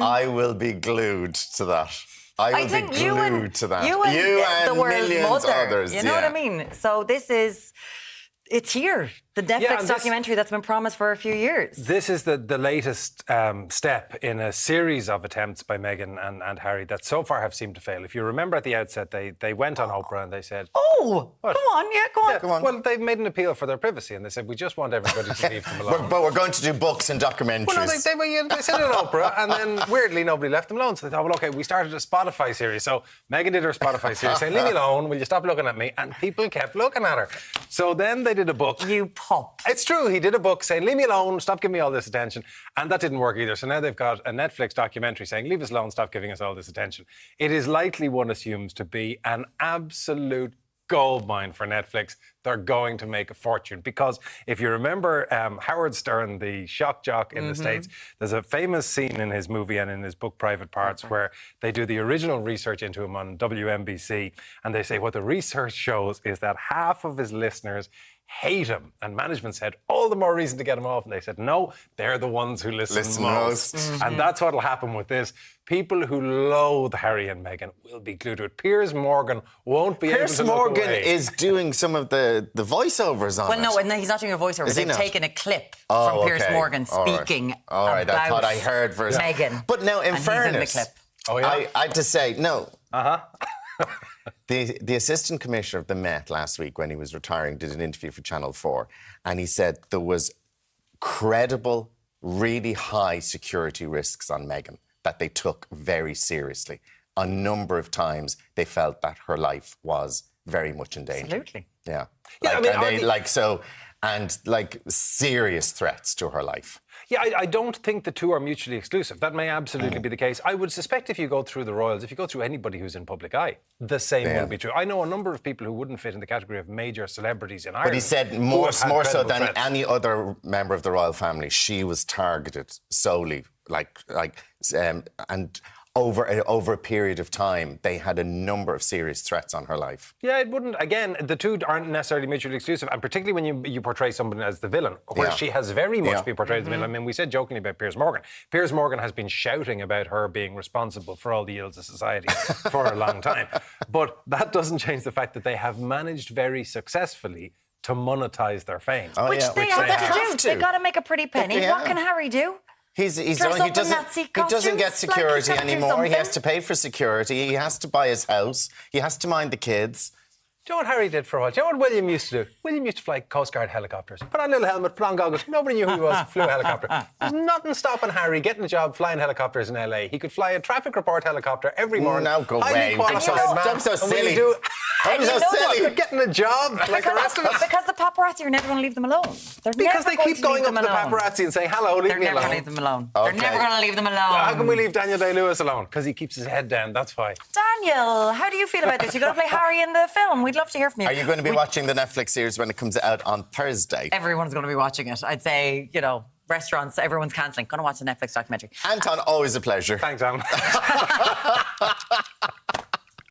I will be glued to that. I will be glued to that. You and the world's millions mother. others. You know what I mean? So this is... It's here. The Netflix documentary that's been promised for a few years. This is the latest step in a series of attempts by Meghan and Harry that so far have seemed to fail. If you remember at the outset, they went on Oprah and they said... Oh, what? Go on. Well, they made an appeal for their privacy and they said, we just want everybody to leave them alone. But we're going to do books and documentaries. Well, no, they said it on Oprah and then weirdly nobody left them alone. So they thought, well, OK, we started a Spotify series. So Meghan did her Spotify series saying, leave me alone, will you stop looking at me? And people kept looking at her. So then they did a book. You pup. It's true. He did a book saying, leave me alone, stop giving me all this attention. And that didn't work either. So now they've got a Netflix documentary saying, leave us alone, stop giving us all this attention. It is likely, one assumes, to be an absolute goldmine for Netflix. They're going to make a fortune. Because if you remember Howard Stern, the shock jock in the States, there's a famous scene in his movie and in his book Private Parts where they do the original research into him on WNBC and they say what the research shows is that half of his listeners hate him. And management said, all the more reason to get him off. And they said, no, they're the ones who listen most. And that's what'll happen with this. People who loathe Harry and Meghan will be glued to it. Piers Morgan won't be able to look away. Piers Morgan is doing some of the voiceovers on it. Well, no, he's not doing a voiceover. They've taken a clip from Piers Morgan speaking All right. about I thought I heard first. Meghan. But now, in fairness, he's in the clip. Oh, yeah? I had to say, no. The assistant commissioner of the Met last week, when he was retiring, did an interview for Channel 4, and he said there was credible, really high security risks on Meghan that they took very seriously. A number of times they felt that her life was very much in danger. Absolutely. Yeah. Serious threats to her life. Yeah, I don't think the two are mutually exclusive. That may absolutely be the case. I would suspect if you go through the royals, if you go through anybody who's in public eye, the same will be true. I know a number of people who wouldn't fit in the category of major celebrities in Ireland. But he said more so than any other member of the royal family, she was targeted solely, and over a period of time, they had a number of serious threats on her life. Yeah, it wouldn't. Again, the two aren't necessarily mutually exclusive, and particularly when you portray somebody as the villain, where she has very much been portrayed as the villain. I mean, we said jokingly about Piers Morgan. Piers Morgan has been shouting about her being responsible for all the ills of society for a long time. But that doesn't change the fact that they have managed very successfully to monetise their fame. Which they have to do. They've got to make a pretty penny. What can Harry do? He doesn't get security anymore. He has to pay for security. He has to buy his house. He has to mind the kids. Do you know what Harry did for a while? Do you know what William used to do? William used to fly Coast Guard helicopters. Put on a little helmet, put on goggles. Nobody knew who he was, flew a helicopter. There's nothing stopping Harry getting a job flying helicopters in LA. He could fly a traffic report helicopter every morning. Now go away. I'm so silly. I'm so silly. Getting a job like the rest of us. Because the paparazzi are never going to leave them alone. Because they keep going up to the paparazzi and saying, hello, leave me alone. They're never going to leave them alone. They're never going to leave them alone. How can we leave Daniel Day-Lewis alone? Because he keeps his head down, that's why. Daniel, how do you feel about this? You're going to play Harry in the film. We'd love to hear from you. Are you going to be watching the Netflix series when it comes out on Thursday? Everyone's going to be watching it. I'd say, restaurants, everyone's cancelling. Going to watch the Netflix documentary. Anton, always a pleasure. Thanks, Alan.